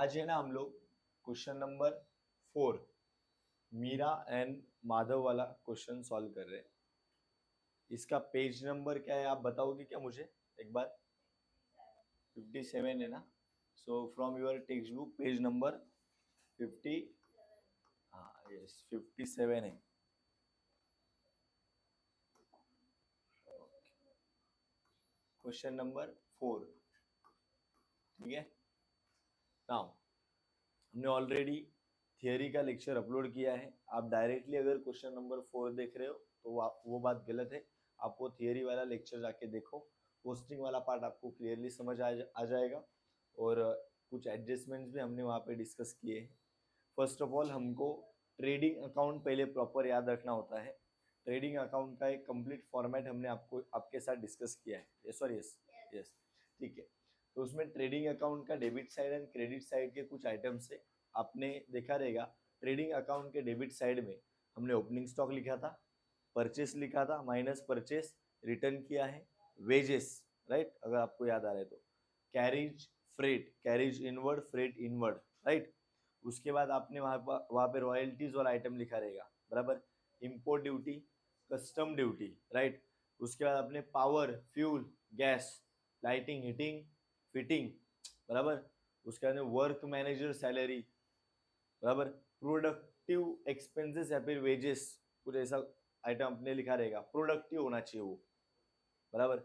आज है ना हम लोग question number 4 Meera and Madhav वाला क्वेश्चन सॉल्व कर रहे हैं। इसका पेज नंबर क्या है आप बताओगे क्या मुझे एक बार? 57 है ना? So from your text book page number 50। हाँ यस 57 है। क्वेश्चन नंबर 4, ठीक है। नाउ हमने ऑलरेडी थियरी का लेक्चर अपलोड किया है। आप डायरेक्टली अगर क्वेश्चन नंबर 4 देख रहे हो तो वो बात गलत है। आप वो थियरी वाला लेक्चर जाके देखो, पोस्टिंग वाला पार्ट आपको क्लियरली समझ आ जाएगा और कुछ एडजस्टमेंट्स भी हमने वहाँ पे डिस्कस किए हैं। फर्स्ट ऑफ ऑल हमको ट्रेडिंग अकाउंट पहले प्रॉपर याद रखना होता है। ट्रेडिंग अकाउंट का एक कंप्लीट फॉर्मेट हमने आपके साथ डिस्कस किया है। यस और यस यस, ठीक है। तो उसमें ट्रेडिंग अकाउंट का debit side and credit side के कुछ आइटम्स है। आपने देखा रहेगा ट्रेडिंग अकाउंट के डेबिट साइड में हमने ओपनिंग स्टॉक लिखा था, परचेस लिखा था, माइनस परचेस रिटर्न किया है, वेजेस, राइट, अगर आपको याद आ रहा है तो, carriage freight, carriage inward, freight inward, right. उसके बाद आपने वहाँ पे रॉयल्टीज वाला आइटम लिखा रहेगा, बराबर, import duty, custom duty, right. उसके बाद आपने power, fuel, gas, lighting, heating, fitting, बराबर। उसके बाद वर्क मैनेजर सैलरी, बराबर, प्रोडक्टिव एक्सपेंसेस या फिर वेजेस, कुछ ऐसा आइटम अपने लिखा रहेगा, प्रोडक्टिव होना चाहिए वो, बराबर।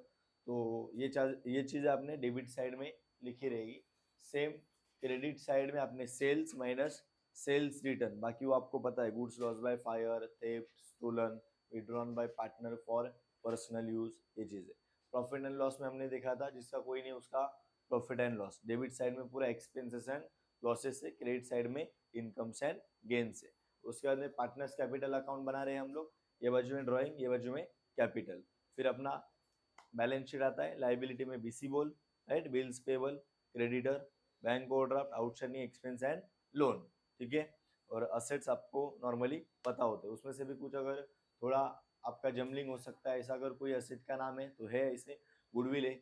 तो ये चीज़ आपने डेबिट साइड में लिखी रहेगी। सेम क्रेडिट साइड में आपने सेल्स माइनस सेल्स रिटर्न, बाकी वो आपको पता है, goods loss by fire, theft, stolen, withdrawn by partner for personal use, ये चीज़ें। प्रॉफिट एंड लॉस में हमने देखा था जिसका कोई नहीं उसका profit and loss. Debit side में पूरा एक्सपेंसेस एंड लॉसेस है, क्रेडिट साइड में इनकम्स एंड गेन्स है। उसके बाद में पार्टनर्स कैपिटल अकाउंट बना रहे हैं हम लोग, ये बाजू में ड्रॉइंग, ये बाजू में कैपिटल। फिर अपना बैलेंस शीट आता है, लाइबिलिटी में बीसी बोल, right, bills payable, creditor, bank overdraft, outstanding expense and loan, ठीक है। और असेट्स आपको नॉर्मली पता होते हैं, उसमें से भी कुछ अगर थोड़ा आपका जमलिंग हो सकता है, ऐसा अगर कोई असेट का नाम है तो है, ऐसे गुडविल है,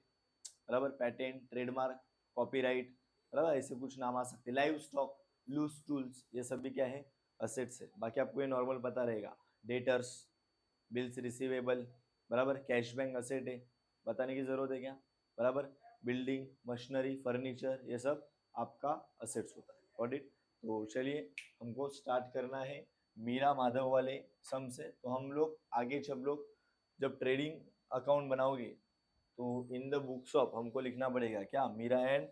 बराबर, पैटेंट, ट्रेडमार्क, कॉपीराइट, बराबर, ऐसे कुछ नाम आ सकते हैं, लाइव स्टॉक, लूज टूल्स, ये सब भी क्या है, असेट्स है। बाकी आपको ये नॉर्मल पता रहेगा, डेटर्स, बिल्स रिसीवेबल, बराबर, कैश बैंक असेट है, बताने की जरूरत है क्या, बराबर, बिल्डिंग, मशीनरी, फर्नीचर, ये सब आपका असेट्स होता है, गॉट इट। तो चलिए हमको स्टार्ट करना है मीरा माधव वाले सम से। तो हम लोग आगे जब ट्रेडिंग अकाउंट बनाओगे तो इन द बुक्स ऑफ हमको लिखना पड़ेगा क्या, Meera and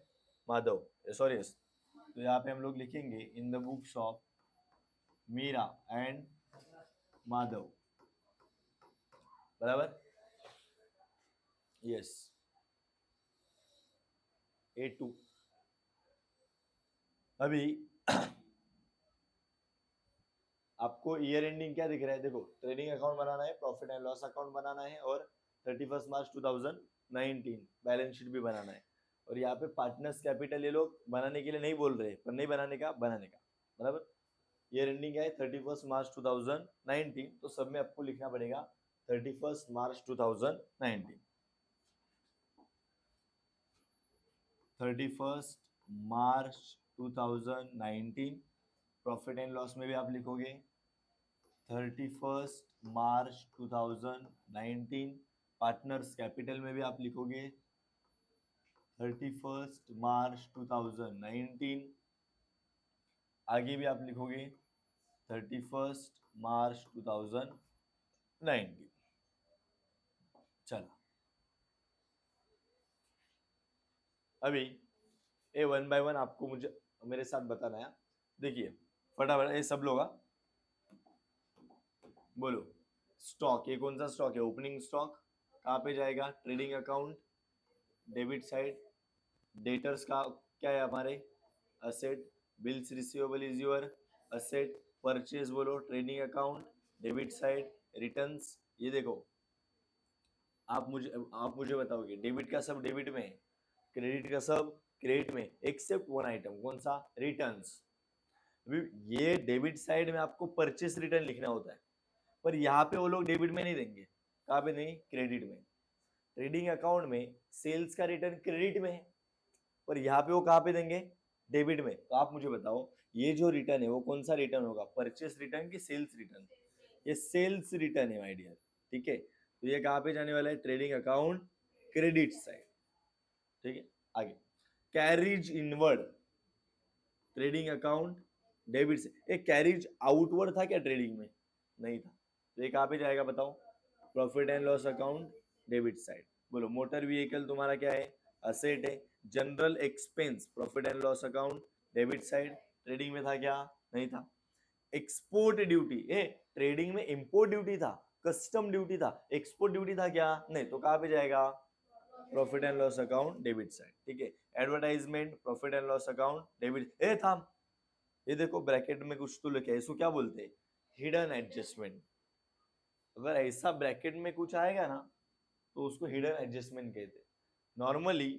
Madhav, sorry yes. तो यहाँ पे हम लोग लिखेंगे in the books of Meera and Madhav, बराबर, यस, A2। अभी आपको ईयर एंडिंग क्या दिख रहा है, देखो, ट्रेडिंग अकाउंट बनाना है, प्रॉफिट एंड लॉस अकाउंट बनाना है और 31 मार्च 2019 बैलेंस शीट भी बनाना है। और यहाँ पे पार्टनर्स कैपिटल ये लोग बनाने के लिए नहीं बोल रहे, पर नहीं बनाने का, बराबर। ईयर एंडिंग क्या है, 31 मार्च 2019, तो सब में आपको लिखना पड़ेगा 31 मार्च 2019, 31 मार्च 2019। प्रॉफिट एंड लॉस में भी आप लिखोगे 31 मार्च 2019। पार्टनर्स कैपिटल में भी आप लिखोगे 31 मार्च 2019। आगे भी आप लिखोगे 31 मार्च 2019। चला, अभी ये वन बाय वन आपको मुझे मेरे साथ बताना है। देखिए फटाफट ये सब लोग बोलो। स्टॉक, ये कौन सा स्टॉक है, ओपनिंग स्टॉक, कहाँ पे जाएगा, trading account, debit side, debtors का क्या है हमारे, asset, bills receivable is your asset, purchase बोलो, trading account, debit side, returns. ये देखो, आप मुझे बताओगे डेबिट का सब डेबिट में है, क्रेडिट का सब क्रेडिट में, एक्सेप्ट वन आइटम, कौन सा, रिटर्न्स। अभी ये डेबिट साइड में आपको परचेस रिटर्न लिखना होता है, पर यहाँ पे वो लोग डेबिट में नहीं देंगे, कहाँ पे नहीं, क्रेडिट में। ट्रेडिंग अकाउंट में सेल्स का रिटर्न क्रेडिट में है, पर यहाँ पे वो कहाँ पे देंगे, डेबिट में, तो आप मुझे बताओ ये जो रिटर्न है वो कौन सा रिटर्न होगा, परचेस रिटर्न की सेल्स रिटर्न? ये सेल्स रिटर्न है माय डियर, ठीक है। तो ये कहाँ पे जाने वाला है, ट्रेडिंग अकाउंट क्रेडिट साइड, ठीक है। आगे carriage inward, trading account debit से, एक कैरिज आउटवर्ड था क्या ट्रेडिंग में, नहीं था, तो ये कहाँ पे जाएगा बताओ, profit and loss account debit side. बोलो मोटर व्हीकल तुम्हारा क्या है, असेट है। General expense profit and loss account debit side, trading में था क्या, नहीं था। एक्सपोर्ट ड्यूटी, ए ट्रेडिंग में इंपोर्ट ड्यूटी था, कस्टम ड्यूटी था, एक्सपोर्ट ड्यूटी था क्या, नहीं, तो कहाँ पे जाएगा, profit and loss account debit side, ठीक है। Advertisement profit and loss account debit, ए था, ये देखो ब्रैकेट में कुछ तो लिखा है, इसको क्या बोलते हैं, हिडन एडजस्टमेंट। अगर ऐसा ब्रैकेट में कुछ आएगा ना तो उसको हिडन एडजस्टमेंट कहते हैं। नॉर्मली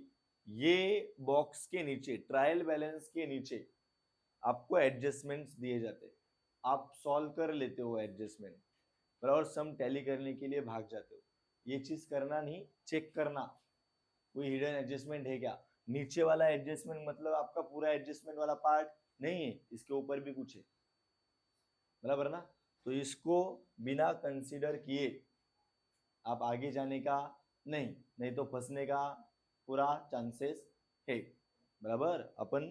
ये बॉक्स के नीचे, ट्रायल बैलेंस के नीचे आपको एडजस्टमेंट्स दिए जाते हैं, आप सॉल्व कर लेते हो एडजस्टमेंट, और सम टैली करने के लिए भाग जाते हो। ये चीज करना नहीं, चेक करना कोई हिडन एडजस्टमेंट है क्या। नीचे वाला एडजस्टमेंट मतलब आपका पूरा एडजस्टमेंट वाला पार्ट नहीं है, इसके ऊपर भी कुछ है, बराबर ना। तो इसको बिना कंसीडर किए आप आगे जाने का नहीं, नहीं तो फंसने का पूरा चांसेस है, बराबर। अपन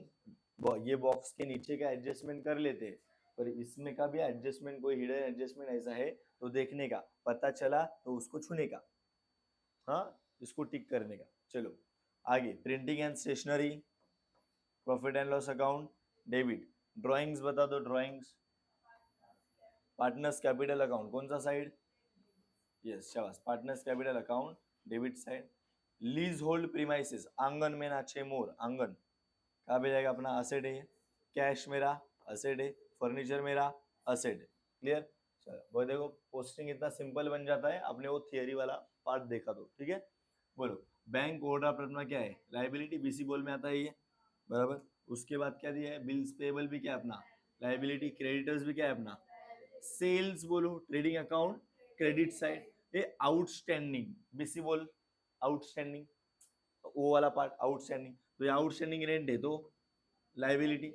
ये बॉक्स के नीचे का एडजस्टमेंट कर लेते हैं, पर इसमें का भी एडजस्टमेंट, कोई हिडन एडजस्टमेंट ऐसा है तो देखने का, पता चला तो उसको छूने का, हाँ, इसको टिक करने का। चलो आगे, printing and stationery profit and loss account debit. Drawings बता दो, ड्राइंग्स, पार्टनर्स कैपिटल अकाउंट कौन सा साइड, यस शाबाश, partners capital account debit side. Lease hold premises, आंगन में नाचे मोर, आंगन कहाँ पे जाएगा अपना, असेट है। कैश मेरा असेट है, फर्नीचर मेरा असेट है, क्लियर। चलो वो देखो पोस्टिंग इतना सिंपल बन जाता है, आपने वो थियरी वाला पार्ट देखा तो, ठीक है। बोलो बैंक ओवरड्राफ्ट अपना क्या है, लाइबिलिटी, बीसी बोल में आता है ये, बराबर। उसके बाद क्या दिया है, बिल्स पेबल भी क्या है अपना लाइबिलिटी, क्रेडिटर्स भी क्या है अपना सेल्स, बोलो ट्रेडिंग अकाउंट क्रेडिट साइड। ये आउटस्टैंडिंग, बीसी बोल आउटस्टैंडिंग, वो वाला पार्ट आउटस्टैंडिंग, तो ये आउटस्टैंडिंग रेंट है तो लाइबिलिटी।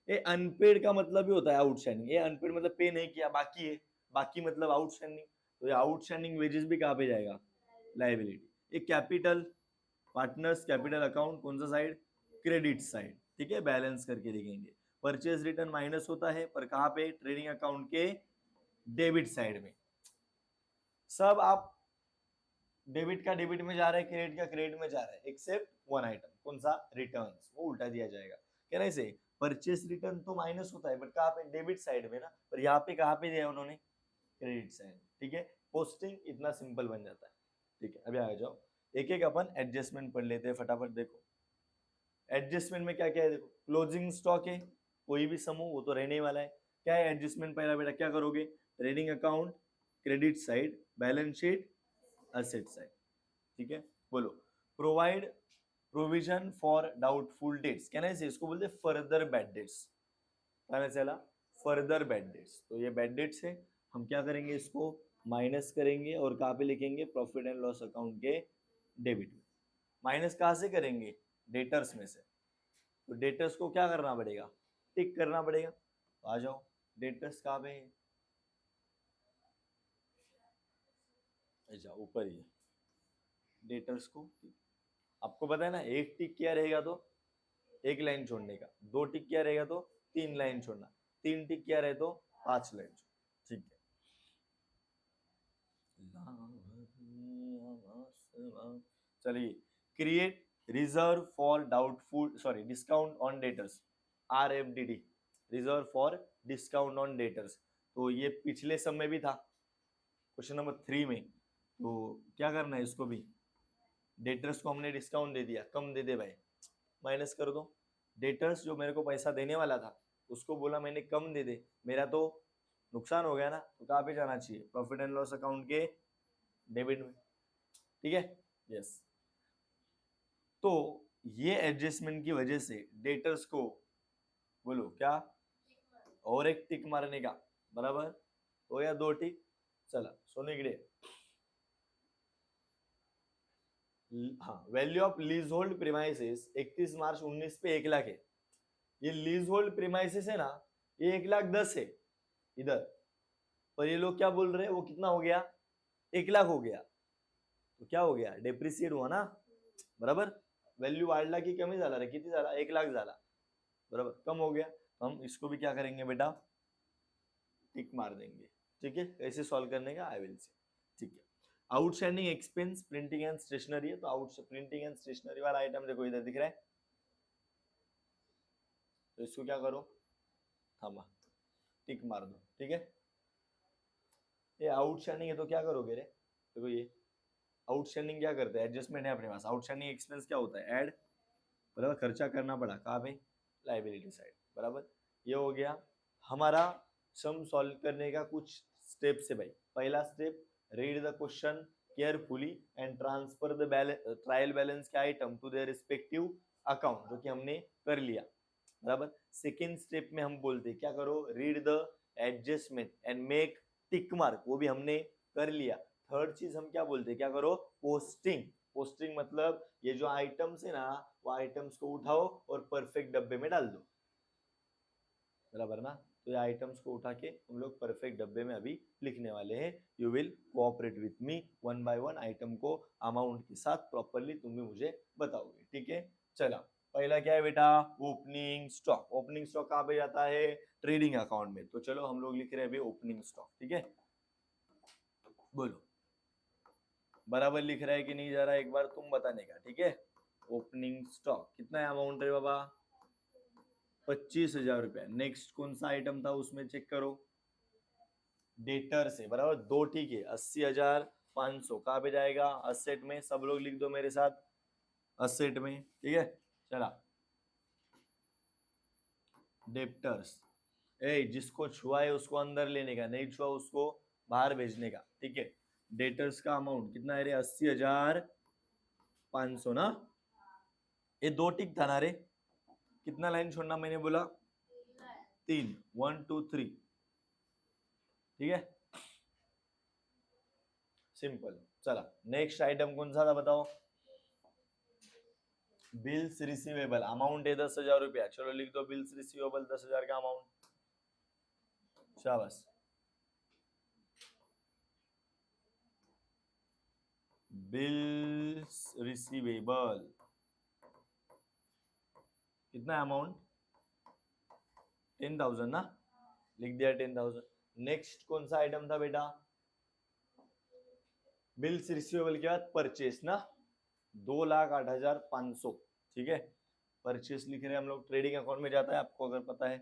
ये अनपेड का मतलब भी होता है आउटस्टैंडिंग, ये अनपेड मतलब पे नहीं किया, बाकी है, बाकी मतलब आउटस्टैंडिंग, तो ये आउटस्टैंडिंग वेजेस भी कहाँ पे जाएगा, लाइबिलिटी। ये कैपिटल, पार्टनर्स कैपिटल अकाउंट कौन सा साइड, क्रेडिट साइड, ठीक है, बैलेंस करके लिखेंगे। परचेज रिटर्न माइनस होता है पर कहाँ पे, ट्रेडिंग अकाउंट के डेबिट साइड में। सब आप डेबिट का डेबिट में जा रहा है, क्रेडिट का क्रेडिट में जा रहा है, एक्सेप्ट वन आइटम, कौन सा, रिटर्न्स, वो उल्टा दिया जाएगा। क्या नहीं से, परचेस रिटर्न तो माइनस होता है बट कहाँ पे, डेबिट साइड में ना, पर यहाँ पे कहाँ पे दिया उन्होंने, क्रेडिट साइड, ठीक है। पोस्टिंग इतना सिंपल बन जाता है, ठीक है। अभी आ जाओ, एक एक अपन एडजस्टमेंट पढ़ लेते हैं फटाफट। देखो एडजस्टमेंट में क्या क्या है, देखो क्लोजिंग स्टॉक है, कोई भी समूह वो तो रहने ही वाला है। क्या है एडजस्टमेंट, पहला बेटा क्या करोगे, trading account credit side, balance sheet asset side, ठीक है। बोलो provide provision for doubtful debts, क्या नहीं, इसको बोलते फर्दर बैड डेट्स, चला फर्दर बैड डेट्स, तो ये बैड डेट्स है, हम क्या करेंगे, इसको माइनस करेंगे और कहाँ पे लिखेंगे, प्रॉफिट एंड लॉस अकाउंट के डेबिट में। माइनस कहाँ से करेंगे, डेटर्स में से, तो डेटर्स को क्या करना पड़ेगा, टिक करना पड़ेगा। तो आ जाओ, डेटर्स कहाँ पे है, अच्छा ऊपर ही है, डेटर्स को आपको पता है ना, एक टिक किया रहेगा तो एक लाइन छोड़ने का, दो टिक किया रहेगा तो तीन लाइन छोड़ना, तीन टिक किया रहे तो पांच लाइन छोड़ना, ठीक है। चलिए, create reserve for doubtful, sorry discount on debtors, RFDD, reserve for discount on debtors. तो ये पिछले सम में भी था, क्वेश्चन नंबर 3 में, तो क्या करना है इसको भी, डेटर्स को हमने डिस्काउंट दे दिया, कम दे दे भाई, माइनस कर दो। डेटर्स जो मेरे को पैसा देने वाला था उसको बोला मैंने कम दे दे, मेरा तो नुकसान हो गया ना, तो कहाँ पे जाना चाहिए, प्रॉफिट एंड लॉस अकाउंट के डेबिट में, ठीक है, यस। तो ये एडजस्टमेंट की वजह से डेटर्स को बोलो क्या, और एक टिक मारने का, बराबर हो या दो टिक, चला सोने गिरे। हाँ, value of lease hold premises 31 मार्च 19 पे 1 लाख है, ये लीज होल्ड प्रीमाइसेस है ना, ये 1,10,000 है इधर, पर ये लोग क्या बोल रहे हैं, वो कितना हो गया, 1,00,000 हो गया, तो क्या हो गया, डेप्रिसिएट हुआ ना, बराबर, व्हॅल्यू वाढला की कमी झाला रे, किती झाला, 1,00,000 झाला, बराबर, कम हो गया, हम इसको भी क्या करेंगे बेटा, टिक मार देंगे, ठीक है, कैसे सॉल्व करने का आई विल से, ठीक है। Outstanding expense printing and stationery है, तो आउट प्रिंटिंग एंड स्टेशनरी वाला आइटम देखो इधर दिख रहा है, तो इसको क्या करो, थामा, टिक मार दो, ठीक है। ये आउटस्टैंडिंग है तो क्या करोगे रे, देखो ये आउटस्टैंडिंग क्या करते हैं, एडजस्टमेंट है अपने पास, आउटस्टैंडिंग एक्सपेंस क्या होता है, ऐड, बराबर, खर्चा करना पड़ा कहाँ पे, लाइबिलिटी साइड, बराबर, ये हो गया हमारा सम सॉल्व करने का कुछ स्टेप्स है भाई। पहला step, read the question carefully and transfer the trial balance के item to their respective account, जो कि हमने कर लिया, बराबर। सेकेंड स्टेप में हम बोलते क्या करो, read the adjustment and make tick mark, वो भी हमने कर लिया। थर्ड चीज हम क्या बोलते, क्या करो, पोस्टिंग, पोस्टिंग मतलब ये जो आइटम्स है ना, वो आइटम्स को उठाओ और परफेक्ट डब्बे में डाल दो, बराबर ना, तो ये आइटम्स को उठा के हम लोग परफेक्ट डब्बे में अभी लिखने वाले हैं। You will cooperate with me, one by one item को अमाउंट के साथ प्रॉपरली तुम भी मुझे बताओगे, ठीक है। चला, पहला क्या है बेटा, ओपनिंग स्टॉक। ओपनिंग स्टॉक कहाँ पे जाता है, ट्रेडिंग अकाउंट में, तो चलो हम लोग लिख रहे हैं अभी ओपनिंग स्टॉक, ठीक है। बोलो बराबर लिख रहा है कि नहीं जा रहा है, एक बार तुम बताने का, ठीक है। ओपनिंग स्टॉक कितना है, अमाउंट है बाबा 25,000 रुपया। नेक्स्ट कौन सा आइटम था उसमें चेक करो, डेटर से, बराबर, दो ठीक है, 80,500 कहाँ पे जाएगा, असेट में, सब लोग लिख दो मेरे साथ, असेट में, ठीक है। चला, डेप्टर्स, जिसको छुआ है उसको अंदर लेने का, नहीं छुआ उसको बाहर भेजने का, ठीक है। डेटर्स का अमाउंट कितना है रे, 80,500 ना, ये दो टिक था ना रे, कितना लाइन छोड़ना मैंने बोला, 3, 1 2 3, ठीक है, सिंपल। चला, नेक्स्ट आइटम कौन सा था बताओ, बिल्स रिसीवेबल, अमाउंट है 10,000 रुपया, चलो लिख दो बिल्स रिसीवेबल 10,000 का अमाउंट, शाबाश। बिल्स रिसीवेबल कितना अमाउंट, 10,000 ना, लिख दिया 10,000। नेक्स्ट कौन सा आइटम था बेटा, बिल्स रिसीवेबल के बाद परचेस ना, 2,08,500, ठीक है। परचेस लिख रहे हैं हम लोग, ट्रेडिंग अकाउंट में जाता है, आपको अगर पता है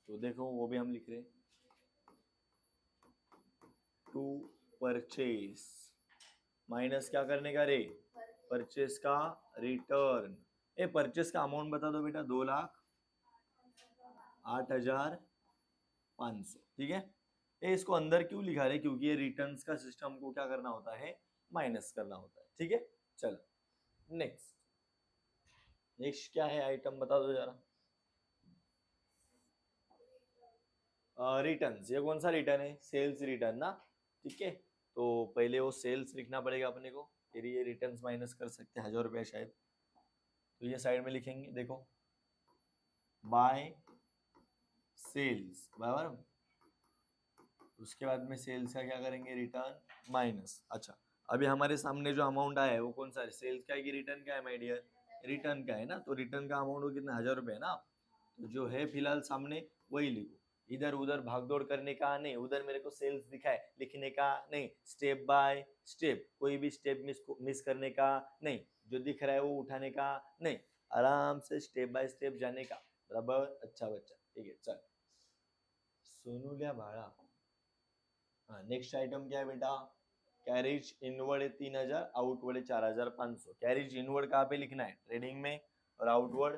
तो देखो, वो भी हम लिख रहे हैं, टू परचेस माइनस क्या करने का रे, परचेस का रिटर्न। परचेस का अमाउंट बता दो बेटा, 2,08,500, ठीक है। इसको अंदर क्यों लिखा रहे, क्योंकि ये रिटर्न्स का सिस्टम को क्या करना होता है, माइनस करना होता है, ठीक है। चलो नेक्स्ट, नेक्स्ट क्या है आइटम बता दो जरा, रिटर्न्स, ये कौन सा रिटर्न है, सेल्स रिटर्न ना, ठीक है। तो पहले वो सेल्स लिखना पड़ेगा अपने को, फिर ये रिटर्न्स माइनस कर सकते हैं, 1,000 रुपया शायद, तो ये साइड में लिखेंगे, देखो बाय सेल्स, बराबर, उसके बाद में सेल्स का क्या करेंगे, रिटर्न माइनस। अच्छा, अभी हमारे सामने जो अमाउंट आया है वो कौन सा है, सेल्स का है कि रिटर्न का है माय डियर, रिटर्न का है ना, तो रिटर्न का अमाउंट वो कितना, 1,000 रुपये है ना, तो जो है फिलहाल सामने वही लिखो, इधर उधर भागदौड़ करने का नहीं, उधर मेरे को सेल्स दिखा है लिखने का नहीं, स्टेप बाय स्टेप, कोई भी स्टेप मिस करने का नहीं, जो दिख रहा है वो उठाने का नहीं, आराम से स्टेप बाय स्टेप जाने का, बराबर, अच्छा बच्चा, ठीक है। चल सोनू लिया भाड़ा, हाँ नेक्स्ट आइटम क्या है बेटा, कैरिज इनवर्ड है 3,000, आउटवर्ड है 4,500। कैरिज इनवर्ड कहाँ पे लिखना है, ट्रेडिंग में, और आउटवर्ड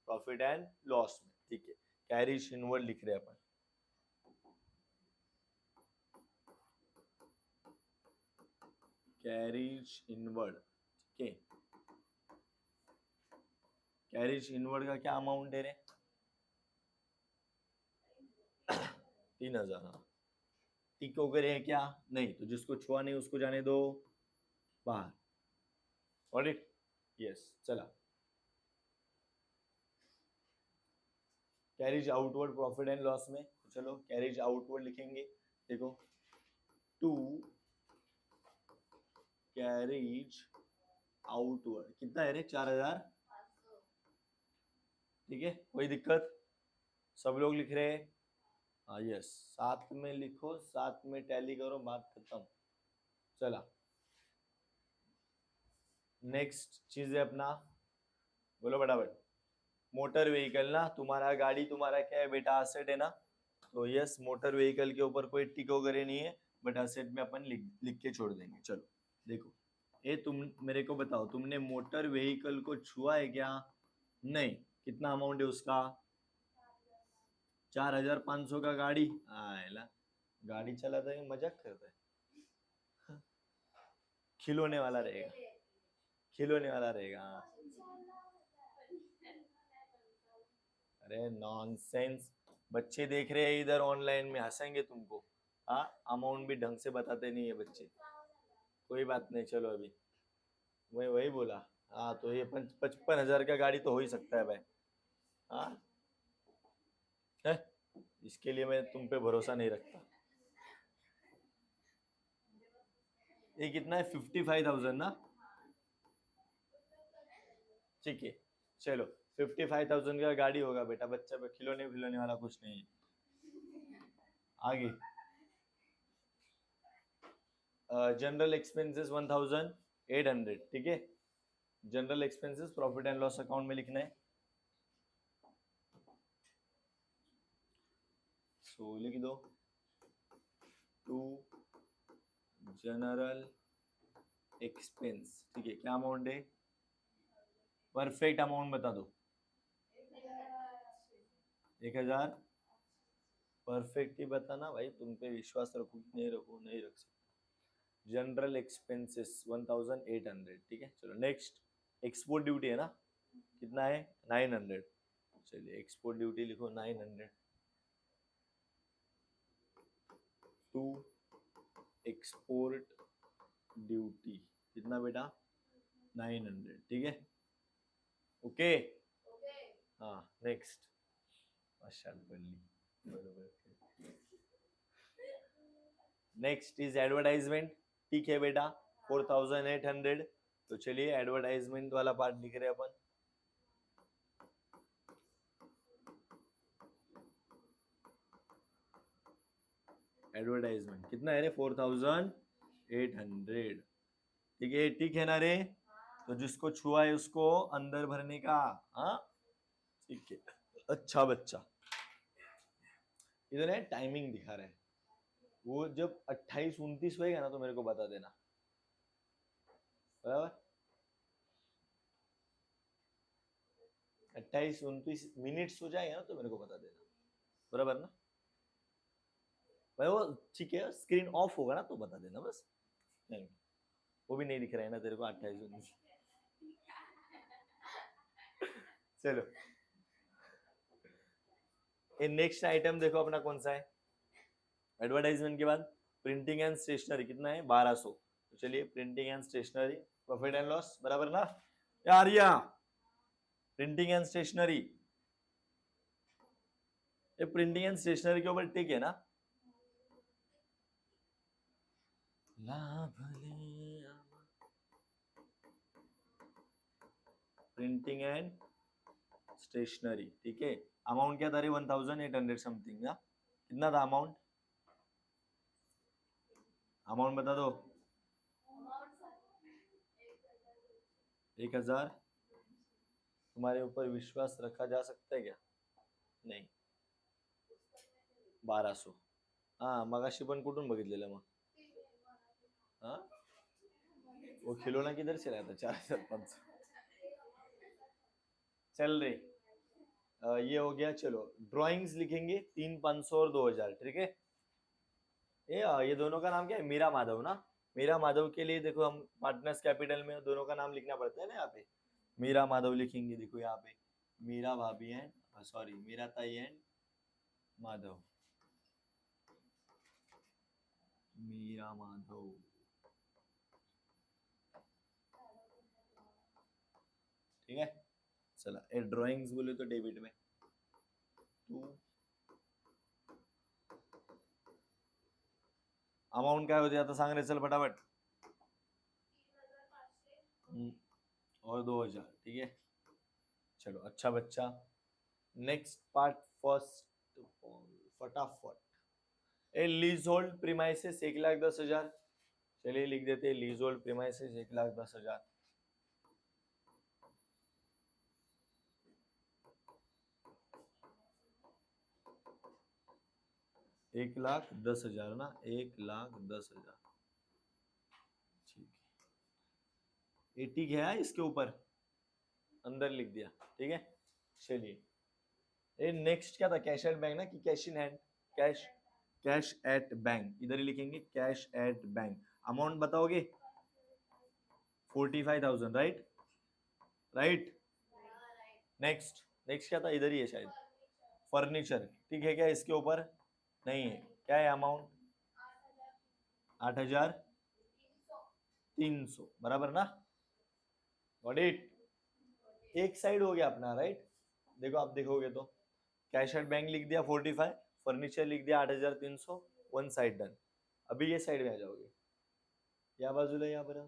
प्रॉफिट एंड लॉस में, ठीक है। कैरिज इनवर्ड लिख रहे हैं अपन, कैरिज इनवर्ड, ठीक है। कैरिज इनवर्ड का क्या अमाउंट है रे, 3,000, हाँ, टिक वगैरह है क्या, नहीं, तो जिसको छुआ नहीं उसको जाने दो बाहर, ऑडिट, यस। चला, carriage outward profit and loss में, तो चलो कैरिज आउटवर्ड लिखेंगे। देखो टू कैरिज आउटवर्ड कितना है रे, 4000। ठीक है, कोई दिक्कत? सब लोग लिख रहे हैं? हाँ यस, साथ में लिखो, साथ में टैली करो, बात खत्म। चला नेक्स्ट चीज है अपना, बोलो फटाफट। मोटर व्हीकल ना, तुम्हारा गाड़ी तुम्हारा क्या है बेटा, असेट है ना, तो यस मोटर व्हीकल के ऊपर कोई टिक वगैरह नहीं है, बट असेट में अपन लिख के छोड़ देंगे। चलो देखो, ये तुम मेरे को बताओ, तुमने मोटर व्हीकल को छुआ है क्या? नहीं। कितना अमाउंट है उसका? 4500 का गाड़ी। आयला, गाड़ी चलाता है मजाक करता है? खिलौने वाला रहेगा, खिलौने वाला रहेगा। हाँ। अरे नॉनसेंस, बच्चे देख रहे हैं इधर ऑनलाइन में, हंसेंगे तुमको। हाँ, अमाउंट भी ढंग से बताते नहीं है बच्चे। कोई बात नहीं, चलो अभी मैं वही बोला। हाँ तो ये 55,000 का गाड़ी तो हो ही सकता है भाई। हाँ है, इसके लिए मैं तुम पे भरोसा नहीं रखता। ये कितना है, 55,000 ना? ठीक है चलो, 55,000 का गाड़ी होगा बेटा, बच्चा पे खिलौने खिलौने वाला कुछ नहीं है। आगे जनरल एक्सपेंसेस 1800, ठीक है। General expenses profit and loss account में लिखना है, सो लिख दो टू जनरल एक्सपेंस। ठीक है, क्या अमाउंट है? परफेक्ट अमाउंट बता दो। 1000। परफेक्ट ही बताना भाई, तुम पे विश्वास रखो नहीं रखो, नहीं रख सकता। जनरल एक्सपेंसेस 1800, ठीक है। चलो नेक्स्ट, एक्सपोर्ट ड्यूटी है ना, कितना है? 900। चलिए एक्सपोर्ट ड्यूटी लिखो 900 टू एक्सपोर्ट ड्यूटी, कितना बेटा? 900, ठीक है। ओके हाँ नेक्स्ट, बरोबर। नेक्स्ट इज एडवर्टाइजमेंट, ठीक है बेटा, 4800। तो चलिए एडवर्टाइजमेंट वाला पार्ट लिख रहे हैं अपन। एडवर्टाइजमेंट कितना है रे? 4800। ठीक है ना रे? तो जिसको छुआ है उसको अंदर भरने का। हाँ ठीक है, अच्छा बच्चा। इधर है टाइमिंग दिखा रहे हैं, वो जब 28-29 होएगा ना तो मेरे को बता देना, बराबर? 28-29 मिनट्स हो जाएगा ना तो मेरे को बता देना, बराबर ना भाई? वो ठीक है, स्क्रीन ऑफ होगा ना तो बता देना बस। नहीं, वो भी नहीं दिख रहा है ना तेरे को 28-29। चलो ये नेक्स्ट आइटम देखो अपना कौन सा है। एडवर्टाइजमेंट के बाद प्रिंटिंग एंड स्टेशनरी कितना है? 1200। तो चलिए printing and stationery profit and loss, बराबर ना यार? या प्रिंटिंग एंड स्टेशनरी, ये प्रिंटिंग एंड स्टेशनरी के ऊपर टिक है ना? प्रिंटिंग एंड स्टेशनरी, ठीक है। अमाउंट क्या था रे? 1800 समथिंग ना? कितना था अमाउंट? अमाउंट बता दो। 1000। तुम्हारे ऊपर विश्वास रखा जा सकता है क्या? नाही. 1200. हा मगाशी पण कुठून बघितलेलं मग? हाँ वो खिलौना किधर से लाया था 4500? चल रही ये हो गया। चलो ड्राइंग्स लिखेंगे 3, 500 और 2000, ठीक है। ये दोनों का नाम क्या है? मीरा माधव ना? मीरा माधव के लिए देखो हम पार्टनर्स कैपिटल में दोनों का नाम लिखना पड़ता है ना यहाँ पे। मीरा माधव लिखेंगे, देखो यहाँ पे मीरा भाभी एंड सॉरी मीरा ताई एंड माधव, मीरा माधव, ठीक है। चला ये ड्राइंग्स बोले तो डेबिट में टू अमाउंट काय हो जाता सांग रे चल फटाफट और 2000 ठीक है चलो अच्छा बच्चा नेक्स्ट पार्ट फर्स्ट फटाफट ए लीज होल्ड प्रीमाइसेस 1,10,000 चलिए लिख देते हैं लीज होल्ड प्रीमाइसेस 1,10,000 1,10,000 ना 1,10,000 ठीक है 80 गया इसके ऊपर अंदर लिख दिया ठीक है चलिए ये नेक्स्ट क्या था कैश एट बैंक ना कि cash in hand cash cash at bank इधर ही लिखेंगे कैश एट बैंक अमाउंट बताओगे 45,000 राइट राइट नेक्स्ट नेक्स्ट क्या था इधर ही है शायद फर्नीचर ठीक है क्या इसके ऊपर नहीं है क्या है अमाउंट 8,300 बराबर ना गॉट इट एक साइड हो गया अपना राइट देखो आप देखोगे तो कैश एट बैंक लिख दिया 45 फर्नीचर लिख दिया 8,300 वन साइड डन अभी ये साइड में आ जाओगे या बाजूला या पर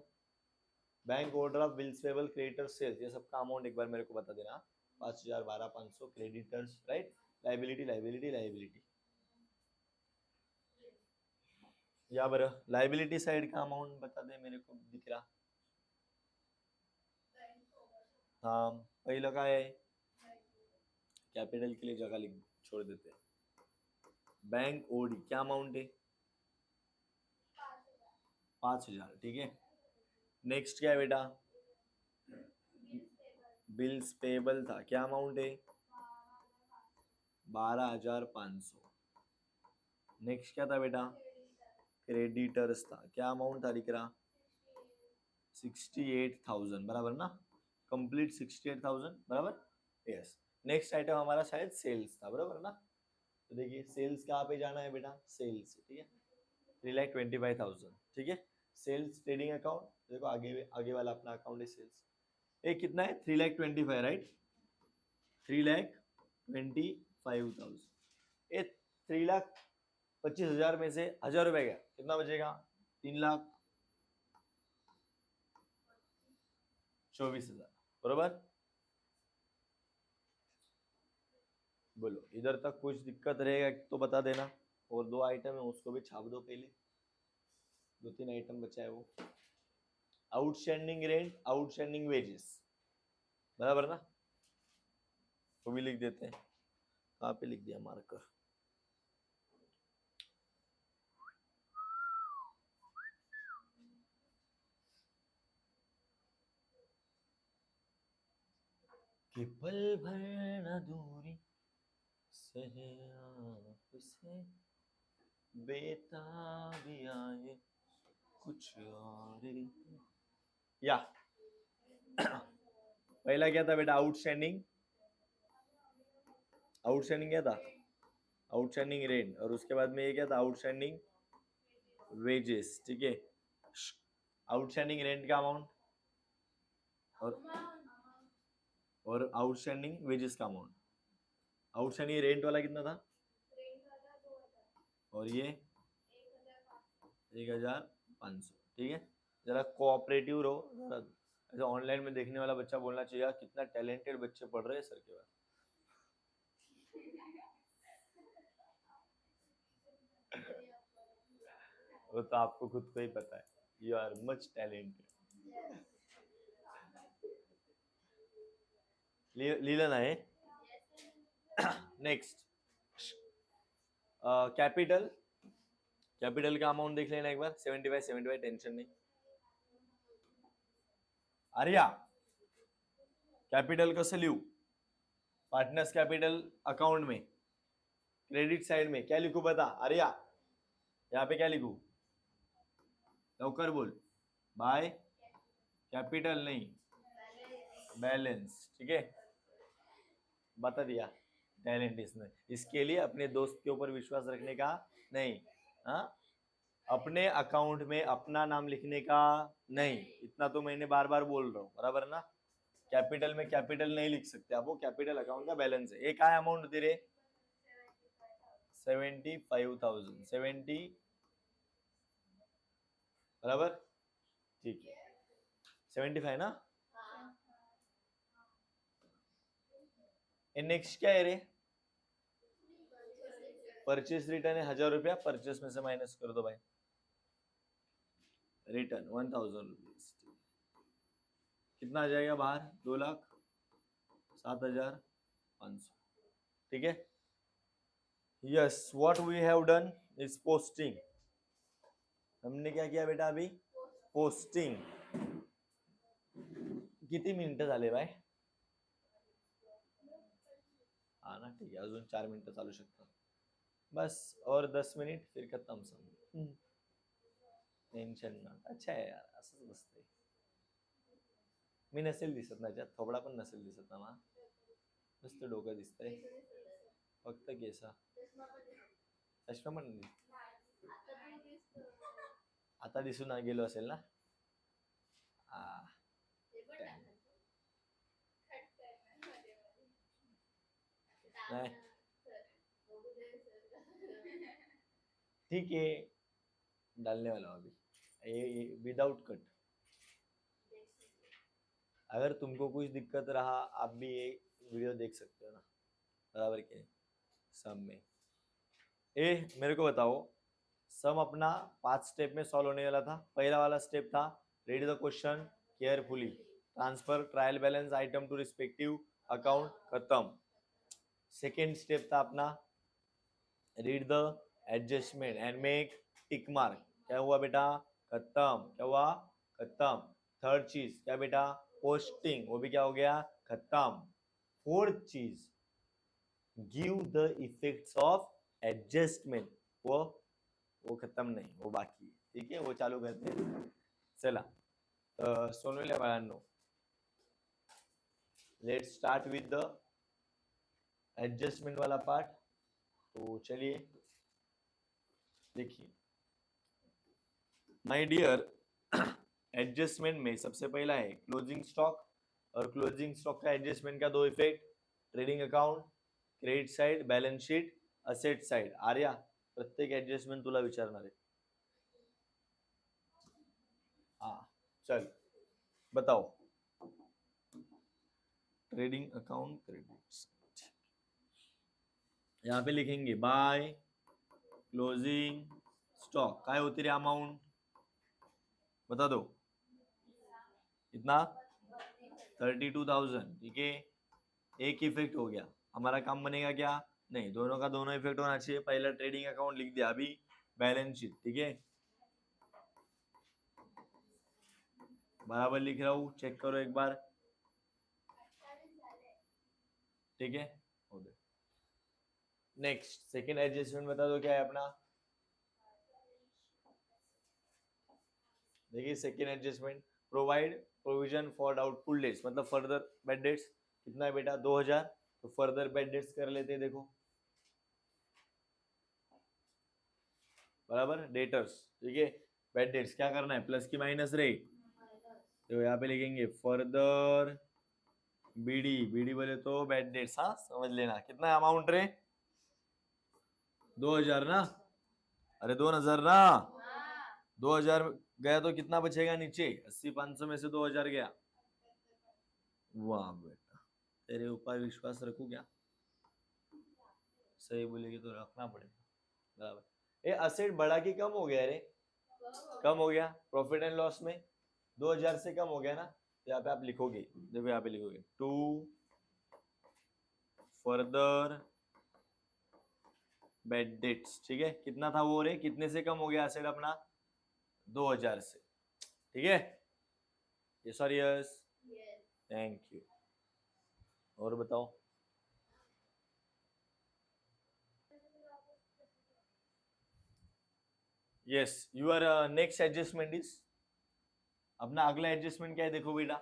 bank overdraft bills payable creditors sales ये सबका अमाउंट एक बार मेरे को बता देना 5,000 12,500 creditors right liability liability liability या बर लाइबिलिटी साइड का अमाउंट बता दे मेरे को दिख रहा हाँ पहिलं काय आहे कैपिटल के लिए जगह लिख छोड़ देते हैं बैंक ओडी क्या अमाउंट है 5,000 ठीक है नेक्स्ट क्या है बेटा बिल्स पेबल था क्या अमाउंट है 12,500 नेक्स्ट क्या था बेटा क्रेडिटर्स था क्या अमाउंट था दिख रहा 68,000 बराबर ना कंप्लीट 68,000 बराबर यस नेक्स्ट आइटम हमारा शायद सेल्स था बराबर ना तो देखिए सेल्स कहाँ पे जाना है बेटा सेल्स ठीक है 3,25,000 ठीक है सेल्स ट्रेडिंग अकाउंट देखो आगे वाला अपना अकाउंट है सेल्स ये कितना है 3,25,000 राइट 3,25,000 ये 3,25,000 में से 1,000 रुपए गया कितना बचेगा 3,24,000 बरोबर बोलो इधर तक कुछ दिक्कत रहेगा तो बता देना और 2 आइटम है उसको भी छाप दो पहले 2-3 आइटम बचा है वो आउटस्टैंडिंग रेंट आउटस्टैंडिंग वेजेस बराबर ना वो भी लिख देते हैं कहाँ पे लिख दिया मार्कर कि पल भर न दूरी सहे आपसे बेताबी आए कुछ और या पहला क्या था बेटा आउटस्टैंडिंग क्या था आउटस्टैंडिंग रेंट और उसके बाद में ये क्या था आउटस्टैंडिंग वेजेस ठीक है आउटस्टैंडिंग रेंट का अमाउंट और आउटस्टैंडिंग वेजेस का अमाउंट आउटस्टैंडिंग रेंट वाला कितना था और ये 1,500 ठीक है जरा कोऑपरेटिव रहो जरा ऐसे ऑनलाइन में देखने वाला बच्चा बोलना चाहिए कितना टैलेंटेड बच्चे पढ़ रहे हैं सर के बाद वो तो आपको खुद को ही पता है यू आर मच टैलेंटेड लीलन है नेक्स्ट कैपिटल कैपिटल का अमाउंट देख लेना एक बार 75 टेंशन नहीं आर्या कैपिटल कसं लिहू पार्टनर्स कैपिटल अकाउंट में क्रेडिट साइड में क्या लिखू बता आर्या यहाँ पे क्या लिखू लवकर बोल बाय कैपिटल नहीं बैलेंस ठीक है बता दिया टैलेंट इसने इसके लिए अपने दोस्त के ऊपर विश्वास रखने का नहीं हाँ अपने अकाउंट में अपना नाम लिखने का नहीं इतना तो मैंने बार बार बोल रहा हूँ बराबर ना कैपिटल में कैपिटल नहीं लिख सकते आप वो कैपिटल अकाउंट का बैलेंस है एक आया अमाउंट तेरे 75,000 70 बराबर, ठीक है 75 ना। नेक्स्ट क्या है रे, परचेस रिटर्न है 1,000 रुपया, परचेस में से माइनस कर दो भाई, रिटर्न 1,000 रुपीज, कितना आ जाएगा बाहर, 2,07,500, ठीक है। Yes what we have done is posting, हमने क्या किया बेटा अभी, पोस्टिंग। किती मिनिटं झाले बाय, हा ना ठीक आहे, अजून 4 मिनिटं चालू शकतात बस, और 10 मिनिट फिर खत्म सब, टेन्शन ना, अच्छा आहे यार, असंच बसतंय मी, नसेल दिसत ना याच्यात, थोबडा पण नसेल दिसत ना मा, नुसतं डोकं दिसतंय फक्त, केस चष्मा पण नाही, आता दिसून गेलो असेल ना, नाही ठीक है, डालने वाला हूँ अभी विदाउट कट, अगर तुमको कुछ दिक्कत रहा आप भी ये वीडियो देख सकते हो ना, बराबर के सम में। मेरे को बताओ, सम अपना 5 स्टेप में सॉल्व होने वाला था। पहला वाला स्टेप था read the question carefully, transfer trial balance item to respective account, खत्म। सेकेंड स्टेप था अपना read the adjustment and make tick mark, क्या हुआ बेटा, खत्म, क्या हुआ, खत्म। थर्ड चीज क्या बेटा, पोस्टिंग, वो भी क्या हो गया, खत्म। फोर्थ चीज give the effects of adjustment, वो खत्म नहीं, वो बाकी है, ठीक है, वो चालू करते हैं। चला सोनूल्या बाळांनो, let's start with the adjustment वाला पार्ट। तो चलिए देखिए माय डियर, एडजस्टमेंट में सबसे पहला है क्लोजिंग स्टॉक, और क्लोजिंग स्टॉक का एडजस्टमेंट का दो effect, trading account, credit side, balance sheet, asset side. Arya प्रत्येक एडजस्टमेंट तुला विचारणार आहे, हाँ चल बताओ, ट्रेडिंग अकाउंट, क्रेडिट, यहाँ पे लिखेंगे बाय क्लोजिंग स्टॉक, काय होती रे अमाउंट, बता दो कितना, 32,000, ठीक है। एक इफेक्ट हो गया, हमारा काम बनेगा क्या, नहीं दोनों का दोनों इफेक्ट होना चाहिए। पहला ट्रेडिंग अकाउंट लिख दिया, अभी बैलेंस शीट, ठीक है, बराबर लिख रहा हूँ, चेक करो एक बार, ठीक है। नेक्स्ट सेकेंड एडजस्टमेंट बता दो क्या है अपना, देखिए second adjustment, provide provision for doubtful debts, मतलब फर्दर बैड डेट्स, कितना है बेटा 2,000, तो फर्दर बैड डेट्स कर लेते हैं, देखो बराबर, डेटर्स, ठीक है, बैड डेट्स क्या करना है, प्लस की माइनस रे, तो यहाँ पे लिखेंगे फर्दर बीडी, बीडी बोले तो बैड डेट्स, हाँ समझ लेना, कितना अमाउंट रे, 2,000 ना, अरे 2,000 ना, 2,000 गया तो कितना बचेगा नीचे, 80,500 में से 2,000 गया, वाह बेटा तेरे ऊपर विश्वास रखूं क्या, सही बोलेगी तो रखना पड़ेगा, बराबर। ये असेट बढ़ा कि कम हो गया रे, कम हो गया, प्रॉफिट एंड लॉस में 2,000 से कम हो गया ना, यहाँ पे आप लिखोगे, देखो यहाँ पे लिखोगे टू फर्दर बैड डेट्स, ठीक है, कितना था वो रे, कितने से कम हो गया असेट अपना, 2,000 से, ठीक है, यस और यस, थैंक यू। और बताओ, yes your next adjustment is, अपना अगला एडजस्टमेंट क्या है, देखो बेटा,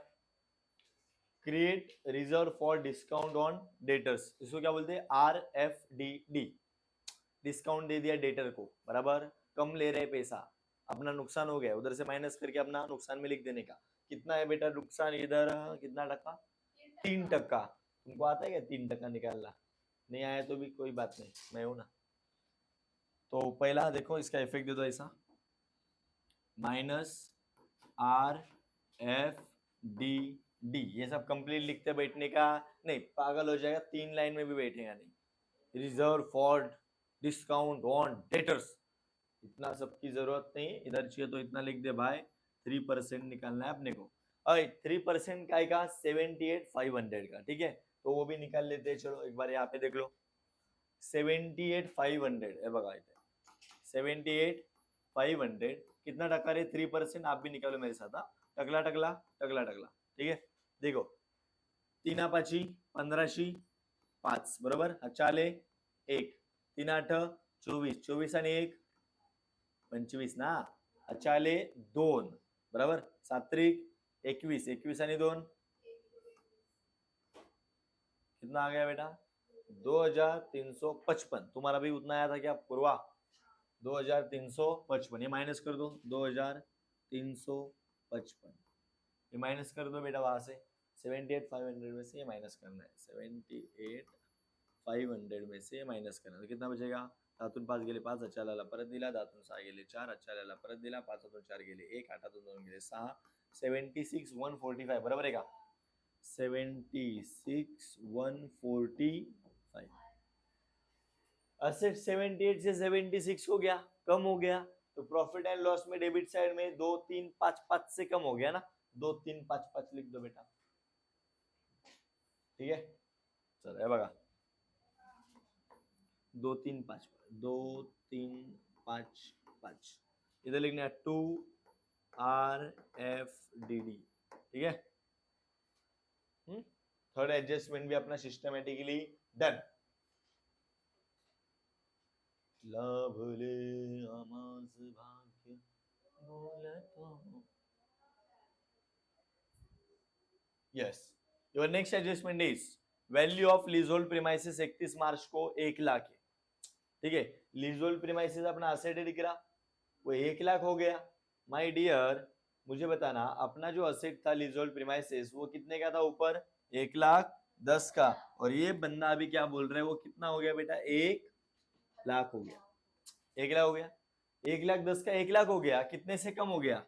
create reserve for discount on debtors, इसको क्या बोलते हैं, RFDD, डिस्काउंट दे दिया डेटर को, बराबर, कम ले रहे पैसा, अपना नुकसान हो गया, उधर से माइनस करके अपना नुकसान में लिख देने का, कितना है बेटा नुकसान इधर, कितना टका, 3%, तुमको आता है क्या 3% निकालना, नहीं आया तो भी कोई बात नहीं, मैं हूं ना, तो पहला देखो इसका इफेक्ट दे दो ऐसा, -RFD, ये सब कंप्लीट लिखते बैठने का नहीं, पागल हो जाएगा, 3 लाइन में भी बैठेगा नहीं। Reserve for discount on debtors, इतना सबकी जरूरत नहीं, इधर चाहिए तो इतना लिख दे भाई, 3% निकालना है अपने को। अरे 3% का 78,500 का, ठीक है, तो वो भी निकाल लेते हैं। चलो एक बार यहाँ पे देख लो, 78,500 है बघा इथे, 78,500 कितना टक्का रे, 3%, आप भी निकालो मेरे साथ, टकला टकला टकला टकला, ठीक है। देखो 3 5 15,5 बरोबर, चाले 1, 3 8 24, 24 आणि 1 25 ना, चाले 2 बरोबर, 7 21, 21 आणि 2 कितना आ गया बेटा, 2,355। तुम्हारा भी उतना आया था क्या पूर्वा, 2,355, ये माइनस कर दो, 2,355 ये माइनस कर दो बेटा वहां से, 78,500 में से ये माइनस करना है, 78,500 में से ये माइनस करना है, तो कितना बचेगा, दातून 5 गेले 5, अचाल्याला परत दिला, दातून 6 गेले 4, अचाल्याला परत दिला, 5 हातून 4 गेले 1, 8 हातून 2 गेले 6, 76,145 बरोबर आहे का, 76,145। असेट 78 से 76 हो गया, कम हो गया, तो प्रॉफिट एंड लॉस में डेबिट साइड में 2 3 5 5 से कम हो गया ना, 2 3 5 5 लिख दो बेटा, ठीक है। चलो ये बघा 2 3 5 2 3 5 5, इधर लिखना है 2RFDD, ठीक है। थर्ड एडजस्टमेंट भी अपना सिस्टमैटिकली डन। लाभले आमाज भाग्य बोलतो, yes, your next adjustment is value of leasehold premises 31 मार्च को 1 लाख है, ठीक है। लीजहोल्ड प्रीमाइसेस अपना असेट है दिख रहा, वो 1 लाख हो गया। माय डियर मुझे बताना, अपना जो असेट था लीजहोल्ड प्रीमाइसेस वो कितने का था ऊपर, 1,10,000 का, और ये बंदा अभी क्या बोल रहे हैं, वो कितना हो गया बेटा, 1 लाख हो गया, 1 लाख हो गया, 1,10,000 का 1 लाख हो गया, कितने से कम हो गया,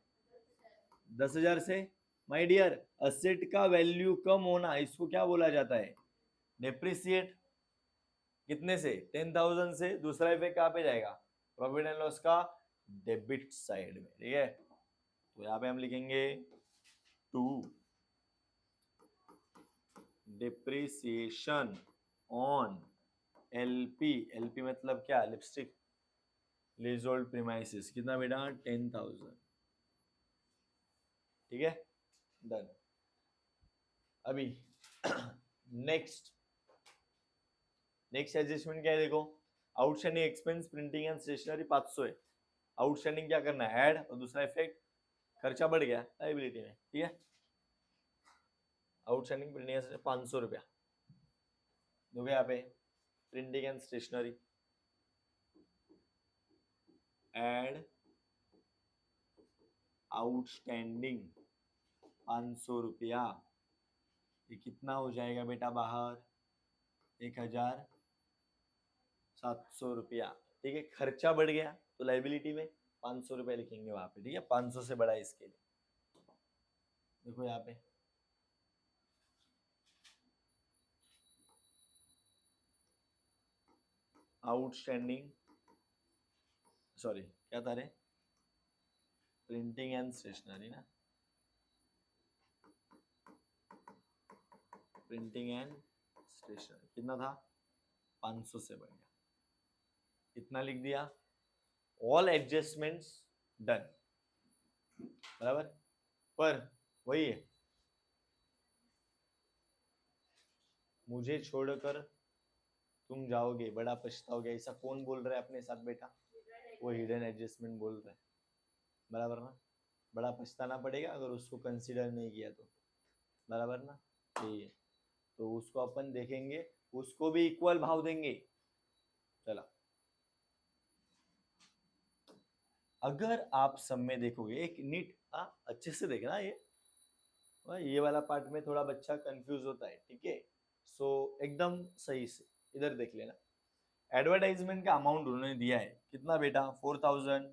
10,000 से। माय डियर असेट का वैल्यू कम होना इसको क्या बोला जाता है, डेप्रिसिएट। कितने से, 10,000 से। दूसरा इफेक्ट कहां पे जाएगा, प्रॉफिट एंड लॉस का डेबिट साइड में, ठीक है। तो यहां पे हम लिखेंगे 2 डिप्रिसिएशन ऑन एलपी, एलपी मतलब क्या, लिपस्टिक, लीजहोल्ड प्रीमाइसेस, कितना बेटा 10,000, ठीक है, डन। अभी नेक्स्ट एडजस्टमेंट क्या है, देखो outstanding expense printing and stationery 500 है, आउटस्टैंडिंग क्या करना है, ऐड, और दूसरा इफेक्ट खर्चा बढ़ गया लायबिलिटी में, ठीक है। आउटस्टैंडिंग प्रिंटिंग एंड 500 रुपया दोगे यहाँ पे, printing and stationery add outstanding 500 रुपया, ये कितना हो जाएगा बेटा बाहर, 1,700 रुपया, ठीक है। खर्चा बढ़ गया तो लाइबिलिटी में 500 रुपया लिखेंगे वहां पे, ठीक है, 500 से बड़ा इसके लिए। देखो यहाँ पे आउटस्टैंडिंग, सॉरी क्या था रे, प्रिंटिंग एंड स्टेशनरी ना, प्रिंटिंग एंड स्टेशनरी कितना था, 500 से बढ़ गया, इतना लिख दिया। ऑल एडजस्टमेंट्स डन, बराबर, पर वही है, मुझे छोड़कर तुम जाओगे बड़ा पछताओगे, ऐसा कौन बोल रहा है अपने साथ बेटा, वो हिडन एडजस्टमेंट बोल रहा है, बराबर ना, बड़ा पछताना पड़ेगा अगर उसको कंसीडर नहीं किया तो, बराबर ना, यही है। तो उसको अपन देखेंगे, उसको भी इक्वल भाव देंगे। चला, अगर आप सब में देखोगे एक नीट, अच्छे से देखना, ये वाला पार्ट में थोड़ा बच्चा कंफ्यूज होता है, ठीक है। सो एकदम सही से इधर देख लेना, एडवर्टाइजमेंट का अमाउंट उन्होंने दिया है कितना बेटा 4800,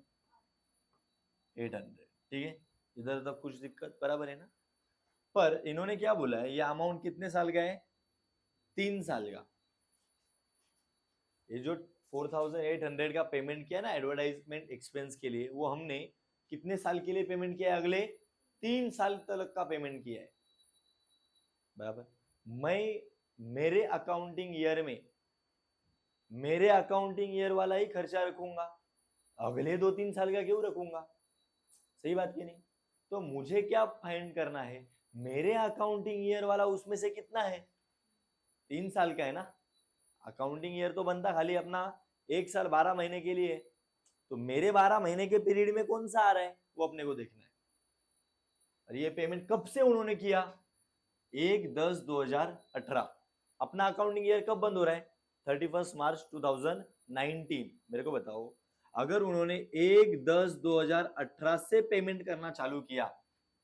ठीक है। इधर तक कुछ दिक्कत बराबर है ना। पर इन्होंने क्या बोला है, ये अमाउंट कितने साल का है, 3 साल का। ये जो 4800 का पेमेंट किया ना एडवर्टाइजमेंट एक्सपेंस के लिए, वो हमने कितने साल के लिए पेमेंट किया है, अगले 3 साल तक का पेमेंट किया है बराबर। मैं मेरे अकाउंटिंग ईयर वाला ही खर्चा रखूंगा, अगले 2-3 साल का क्यों रखूंगा, सही बात की नहीं। तो मुझे क्या फाइंड करना है, मेरे अकाउंटिंग ईयर वाला उसमें से कितना है, 3 साल का है ना। अकाउंटिंग ईयर तो बनता खाली अपना 1 साल 12 महीने के लिए, तो मेरे 12 महीने के पीरियड में कौन सा आ रहा है वो अपने को देखना है। और ये पेमेंट कब से उन्होंने किया, 1/10/2018। अपना अकाउंटिंग ईयर कब बंद हो रहा है, 31 मार्च 2019। मेरे को बताओ, अगर उन्होंने 1/10/2018 से पेमेंट करना चालू किया,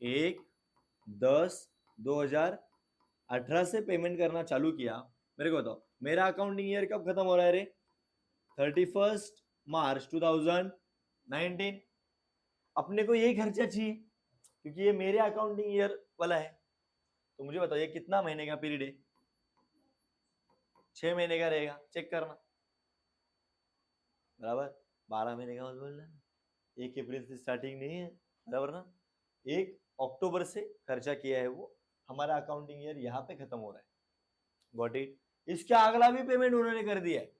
1/10/2018 से पेमेंट करना चालू किया, मेरे को बताओ मेरा अकाउंटिंग ईयर कब खत्म हो रहा है रे, 31 मार्च 2019। अपने को यही खर्चा चाहिए क्योंकि ये मेरे अकाउंटिंग ईयर वाला है। तो मुझे बताओ ये कितना महीने का पीरियड है, 6 महीने का रहेगा, चेक करना बराबर। 12 महीने का मत बोलना, 1 अप्रैल से स्टार्टिंग नहीं है बराबर ना, 1 अक्टूबर से खर्चा किया है वो, हमारा अकाउंटिंग ईयर यहाँ पे खत्म हो रहा है। Got it. इसका अगला भी पेमेंट उन्होंने कर दिया है,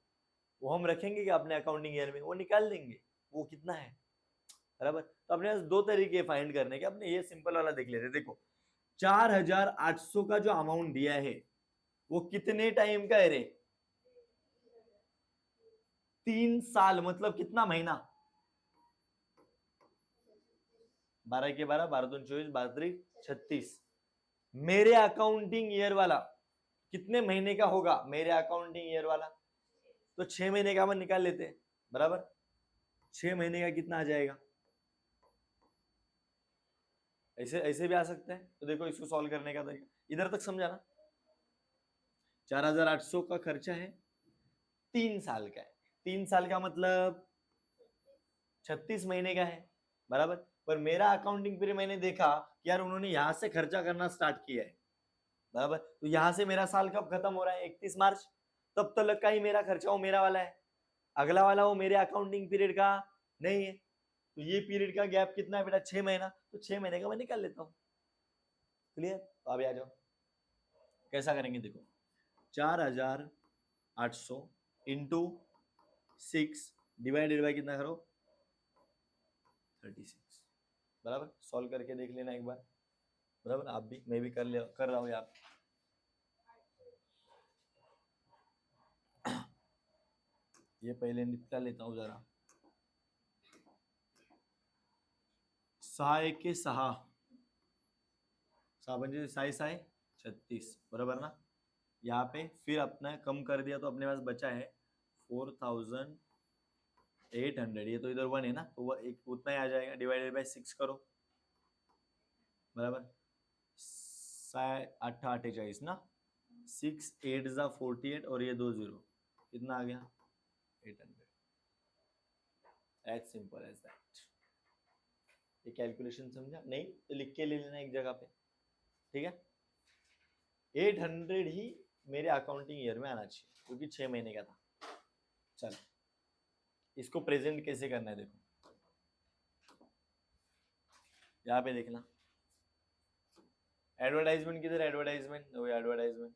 वो हम रखेंगे कि अपने अकाउंटिंग ईयर में, वो निकाल देंगे वो कितना है बराबर। तो अपने पास 2 तरीके फाइंड करने के, अपने ये सिंपल वाला देख लेते। देखो 4800 का जो अमाउंट दिया है वो कितने टाइम का है रे, 3 साल, मतलब कितना महीना, 12 के 12, 12 दूनी 24, 12 त्रिक 36। मेरे अकाउंटिंग ईयर वाला कितने महीने का होगा, मेरे अकाउंटिंग ईयर वाला तो 6 महीने का हम निकाल लेते हैं बराबर। 6 महीने का कितना आ जाएगा, ऐसे ऐसे भी आ सकते हैं। तो देखो इसको सॉल्व करने का तरीका, इधर तक समझा ना। 4800 का खर्चा है, 3 साल का है, 3 साल का मतलब 36 महीने का है बराबर। पर मेरा अकाउंटिंग पीरियड मैंने देखा कि यार उन्होंने यहां से खर्चा करना स्टार्ट किया है बराबर, तो यहां से मेरा साल कब खत्म हो रहा है, 31 मार्च। तब तक का ही मेरा खर्चा वो मेरा वाला है, अगला वाला वो मेरे अकाउंटिंग पीरियड का नहीं है। तो ये पीरियड का गैप कितना है बेटा, 6 महीना, तो 6 महीने का मैं निकाल लेता हूँ। क्लियर, तो अभी आ जाओ कैसा करेंगे। देखो 4800 इंटू 6 डिवाइडेड बाई कितना करो, 36 बराबर। सॉल्व करके देख लेना एक बार बराबर, आप भी, मैं भी कर रहा हूँ यार। ये पहले निपटा लेता हूँ जरा। 6 1 6 6 म्हणजे 6 6 36 बराबर ना। यहाँ पे फिर अपना कम कर दिया तो अपने पास बचा है 4800। ये तो इधर 1 है ना, तो वह एक उतना ही आ जाएगा, डिवाइडेड बाय 6 करो बराबर। 8 8 48 ना, 6 8 जा 48 और ये 2 0, कितना आ गया 800। As simple as that. ये कैलकुलेशन समझा नहीं तो लिख के ले लेना एक जगह पे, ठीक है। 800 ही मेरे अकाउंटिंग ईयर में आना चाहिए क्योंकि 6 महीने का था। चलो इसको प्रेजेंट कैसे करना है, देखो यहाँ पे देखना, एडवर्टाइजमेंट किधर, एडवर्टाइजमेंट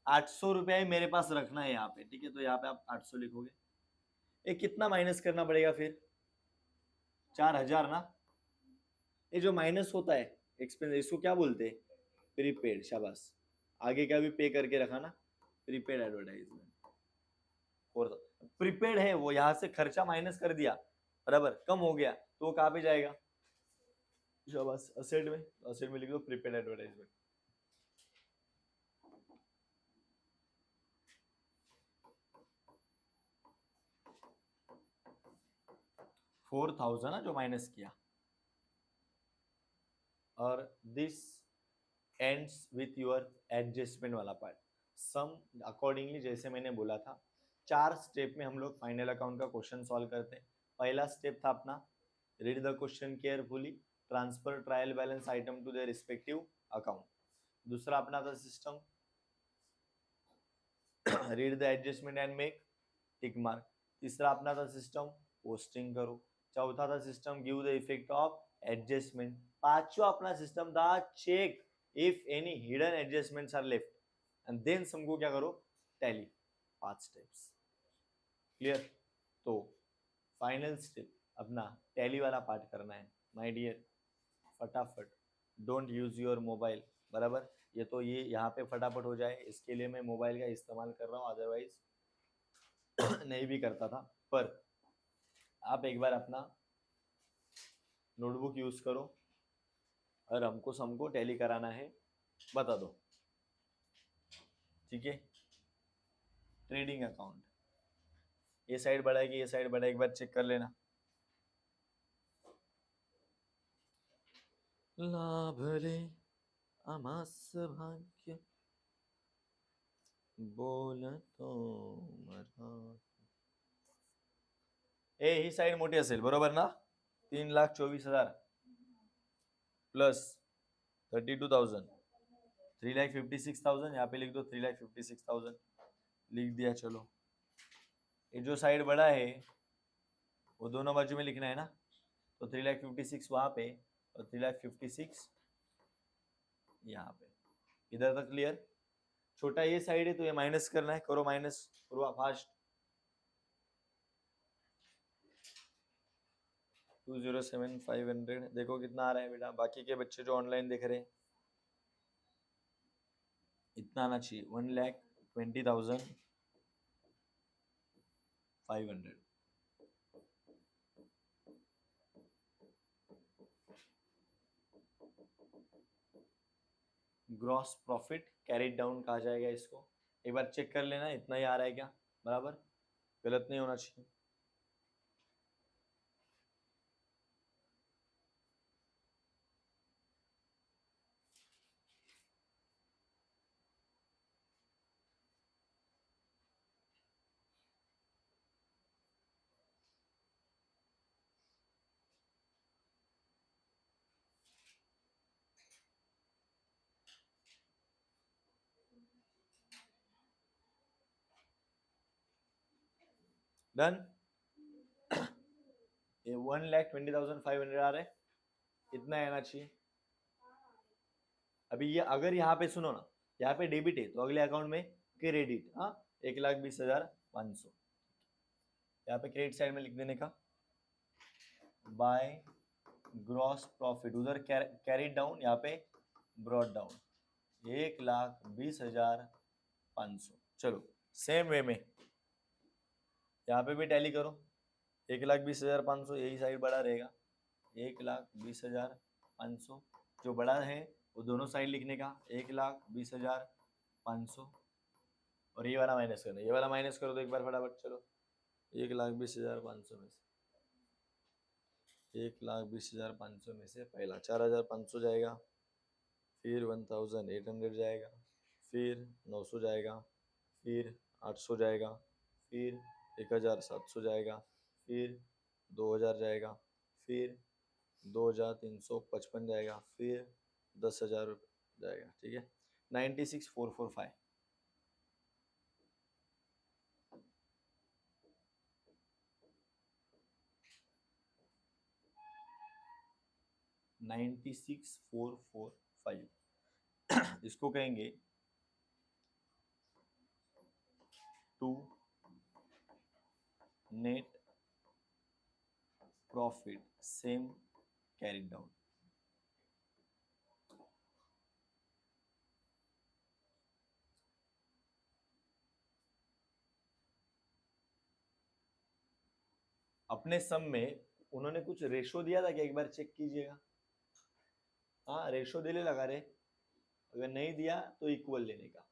800 रुपया ही मेरे पास रखना है यहाँ पे, ठीक है। तो यहाँ पे आप 800 लिखोगे, ये कितना माइनस करना पड़ेगा फिर, 4000 ना। ये जो माइनस होता है एक्सपेंस, इसको क्या बोलते हैं, प्रीपेड। शाबाश, आगे का भी पे करके रखा ना, प्रीपेड एडवर्टाइजमेंट। और प्रीपेड है वो, यहाँ से खर्चा माइनस कर दिया बराबर, कम हो गया तो वो कहाँ पे जाएगा, शाबाश असेट में। असेट में लिख दो प्रीपेड एडवर्टाइजमेंट। $4000 ना जो माइनस किया, और this ends with your adjustment वाला पार्ट। सम अकॉर्डिंगली जैसे मैंने बोला था 4 स्टेप में हम लोग फाइनल अकाउंट का क्वेश्चन सॉल्व करते हैं। पहला स्टेप था अपना read the question carefully, transfer trial balance item to their respective account. दूसरा अपना था system read the adjustment and make tick mark. तीसरा अपना था सिस्टम पोस्टिंग करो। चौथा था system give the effect of adjustment. पांचवा अपना सिस्टम था check if any hidden adjustments are left and then हमको क्या करो टैली। 5 steps clear. तो फाइनल स्टेप अपना टैली वाला पार्ट करना है माय डियर, फटाफट। डोंट यूज योर मोबाइल, बराबर। ये तो ये यहाँ पे फटाफट हो जाए इसके लिए मैं मोबाइल का इस्तेमाल कर रहा हूँ, अदरवाइज नहीं भी करता था। पर आप एक बार अपना नोटबुक यूज करो और हमको टैली कराना है, बता दो, ठीक है। ट्रेडिंग अकाउंट, ये साइड बढ़ाएगी ये साइड बढ़ाएगी, एक बार चेक कर लेना। लाभ ले अमास भाग्य बोल तो मरा। ही साइड मोठी असेल बरोबर ना। 3,24,000 प्लस 32,000, 3,56,000। यहाँ पे लिख दो 3,56,000, लिख दिया। चलो ये जो साइड बड़ा है वो दोनों बाजू में लिखना है ना, तो 3,56,000 वहां पे और 3,56,000 यहाँ पे। इधर तक क्लियर। छोटा ये साइड है तो ये माइनस करना है, करो माइनस, पूरा फास्ट। 207,500 देखो कितना आ रहा है बेटा। बाकी के बच्चे जो ऑनलाइन देख रहे हैं इतना आना चाहिए, 1,20,500। ग्रॉस प्रॉफिट कैरिड डाउन कहा जाएगा इसको। एक बार चेक कर लेना इतना ही आ रहा है क्या, बराबर, गलत नहीं होना चाहिए। डन। ये 1,20,500 आ रहा है, इतना आना चाहिए। अभी ये अगर यहाँ पे सुनो ना, यहाँ पे डेबिट है तो अगले अकाउंट में क्रेडिट। हाँ 1,20,500 यहाँ पे क्रेडिट साइड में लिख देने का। बाय ग्रॉस प्रॉफिट उधर कैरिड डाउन, यहाँ पे ब्रॉड डाउन 1,20,500। चलो सेम वे में यहाँ पे भी टैली करो। 1,20,500 यही साइड बड़ा रहेगा, 1,20,500 जो बड़ा है वो दोनों साइड लिखने का, 1,20,500 और ये वाला माइनस करना। ये वाला माइनस करो तो एक बार फटाफट। चलो 1,20,500 में से 1,20,500 में से पहला 4,500 जाएगा, फिर 1,800 जाएगा, फिर 900 जाएगा, फिर 800 जाएगा, फिर 1,700 जाएगा, फिर 2,000 जाएगा, फिर 2,355 जाएगा, फिर 10,000 जाएगा। ठीक है 96,445। इसको कहेंगे to net profit same carried down. अपने सम में उन्होंने कुछ रेशो दिया था क्या, एक बार चेक कीजिएगा। हाँ रेशो देने लगा रे, अगर नहीं दिया तो इक्वल लेने का,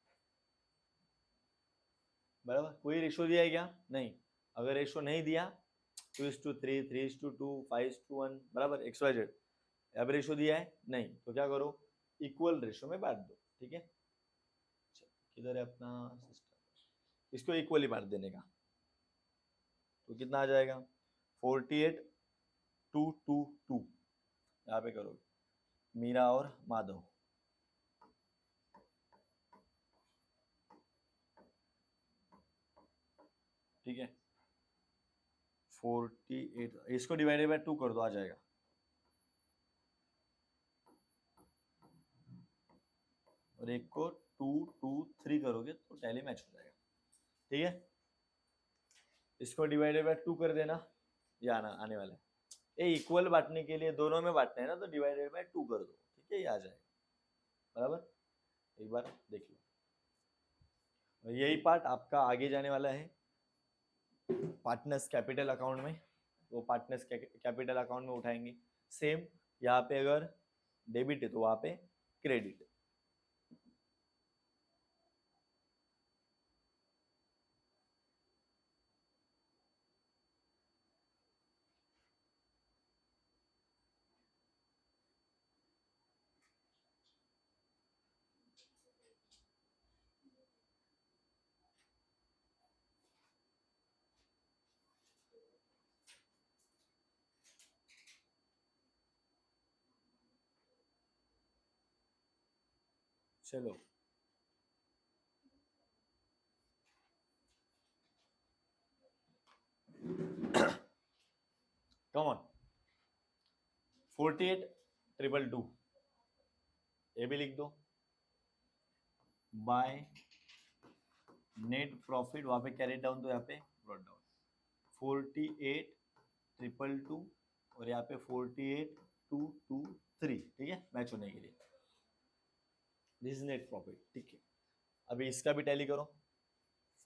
बराबर। कोई रेशो दिया है क्या, नहीं। अगर रेशो नहीं दिया 2:3, 3:2, 5:1, बराबर XYZ। अब रेशो दिया है नहीं तो क्या करो, इक्वल रेशो में बांट दो। ठीक है किधर है अपना सिस्टम, इसको इक्वली बांट देने का। तो कितना आ जाएगा 48,222 यहाँ पे करोगे मीरा और माधव। ठीक है 48 इसको डिवाइडेड बाय 2 कर दो आ जाएगा। और एक को 2 2 3 करोगे तो टैली मैच हो जाएगा। ठीक है इसको डिवाइडेड बाय 2 कर देना ये आने वाला है। ये इक्वल बांटने के लिए दोनों में बांटना है ना तो डिवाइडेड बाय 2 कर दो। ठीक है ये आ जाएगा बराबर। एक बार देख लो यही पार्ट आपका आगे जाने वाला है पार्टनर्स कैपिटल अकाउंट में। वो पार्टनर्स कैपिटल अकाउंट में उठाएंगे सेम। यहाँ पे अगर डेबिट है तो वहां पे क्रेडिट। चलो कम ऑन 48,222 ये भी लिख दो बाय नेट प्रॉफिट वहां पे कैरी डाउन तो यहाँ पे ब्रॉट डाउन 48,222 और यहाँ पे 48,223। ठीक है मैच होने के लिए दिस इज नेट प्रॉफिट। ठीक है अभी इसका भी टैली करो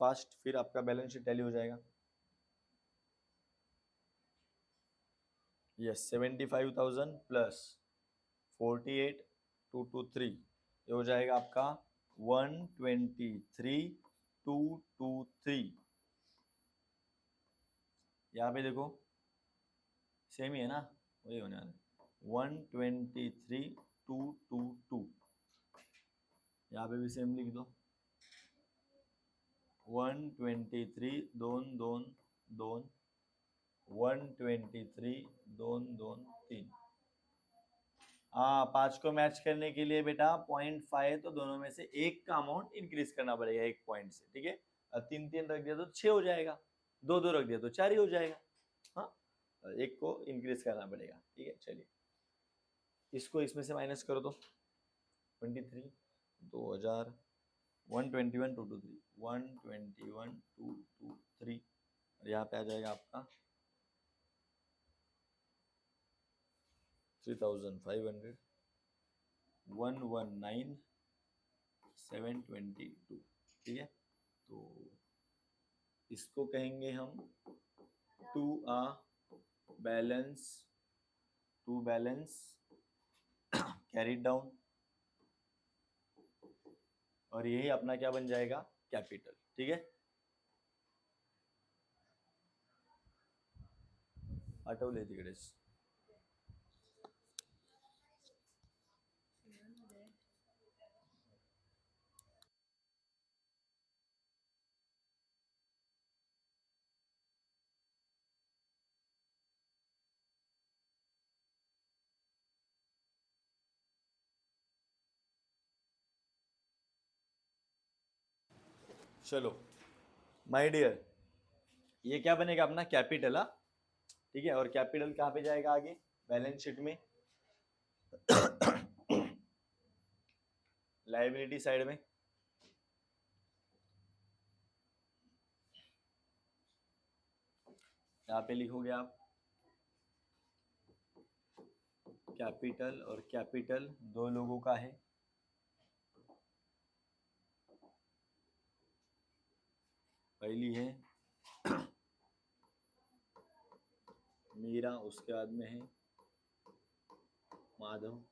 फास्ट फिर आपका बैलेंस शीट टैली हो जाएगा। यस 75,000 प्लस 48,223 ये हो जाएगा आपका 123,223। यहाँ पे देखो सेम ही है ना वही होने वाला 123,222 यहाँ पे भी सेम लिख दो 123 दोन दोन दोन 123 दोन दोन 3। हाँ 5 को मैच करने के लिए बेटा 0.5 तो दोनों में से एक का अमाउंट इंक्रीज करना पड़ेगा 1 पॉइंट से। ठीक है 3 रख दिया तो 6 हो जाएगा 2 रख दिया तो 4 ही हो जाएगा। हाँ एक को इंक्रीज करना पड़ेगा। ठीक है चलिए इसको इसमें से माइनस कर दो 23 2000 121,223 121,223 और यहाँ पे आ जाएगा आपका 3,500 119,722। ठीक है तो इसको कहेंगे हम टू बैलेंस कैरिड डाउन और यही अपना क्या बन जाएगा कैपिटल। ठीक है आठवले तिकडेच चलो माय डियर ये क्या बनेगा अपना कैपिटल। ठीक है और कैपिटल कहाँ पे जाएगा आगे बैलेंस शीट में लायबिलिटी साइड में। यहाँ पे लिखोगे आप कैपिटल और कैपिटल 2 लोगों का है। पहली है मीरा उसके बाद में है माधव।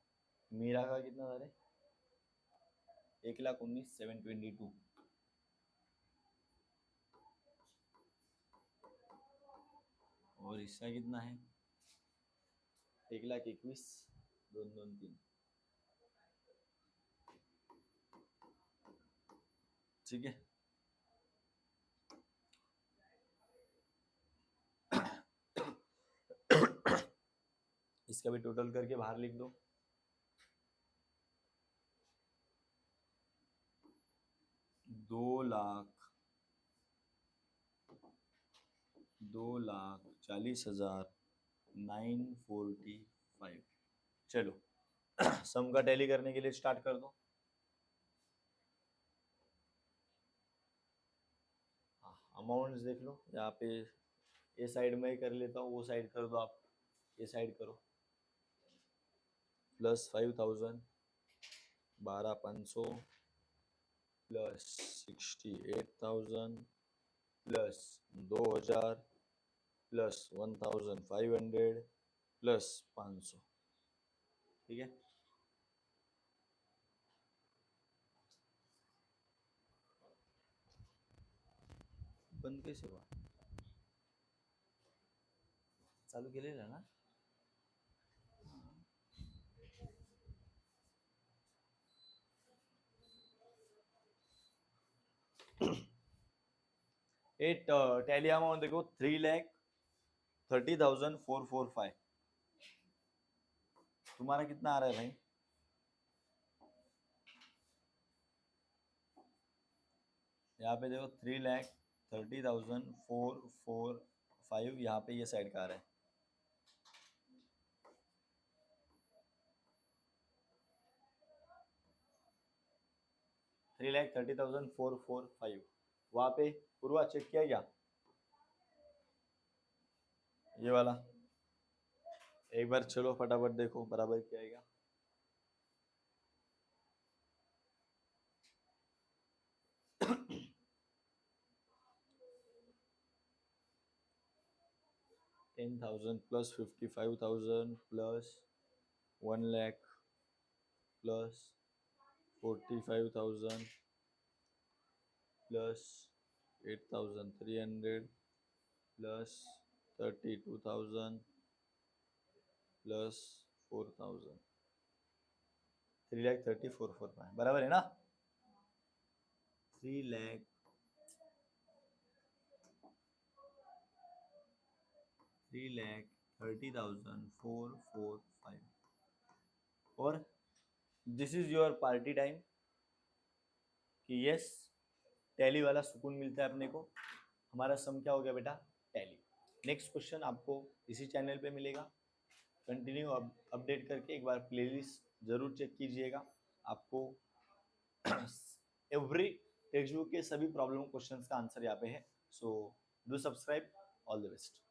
मीरा का कितना था रे 1,19,722 और इसका कितना है 1,21,223। ठीक है इसका भी टोटल करके बाहर लिख दो। दो लाख 40,000 945। चलो सम का टैली करने के लिए स्टार्ट कर दो। अमाउंट्स देख लो यहाँ पे, ये साइड में ही कर लेता हूँ, वो साइड कर दो आप, ये साइड करो। Plus 5,000 12,500 plus 68,000 plus 2,000 plus 1,500 plus 500। ठीक है, बंद कैसे हुआ? चालू केलेलं ना? एट टैली अमाउंट देखो 3,30,445। तुम्हारा कितना आ रहा है भाई? यहाँ पे देखो 3,30,445, यहाँ पे ये साइड का आ रहा है। थ्री लैख 30,445 वहाँ पे पूर्वा चेक किया क्या? ये वाला एक बार चलो फटाफट देखो बराबर क्या आएगा। $10,000 plus 55,000 plus 1 lakh plus 45,000 plus 8,300 plus 32,000 plus 4,000 3,30,445 बराबर है ना? 3,30,445 और this is your party time कि यस टैली वाला सुकून मिलता है अपने को। हमारा सम क्या हो गया बेटा? टैली। नेक्स्ट क्वेश्चन आपको इसी चैनल पे मिलेगा। कंटिन्यू अपडेट करके एक बार प्लेलिस्ट जरूर चेक कीजिएगा। आपको एवरी टेक्स्ट बुक के सभी प्रॉब्लम क्वेश्चंस का आंसर यहाँ पे है। So do subscribe. All the best.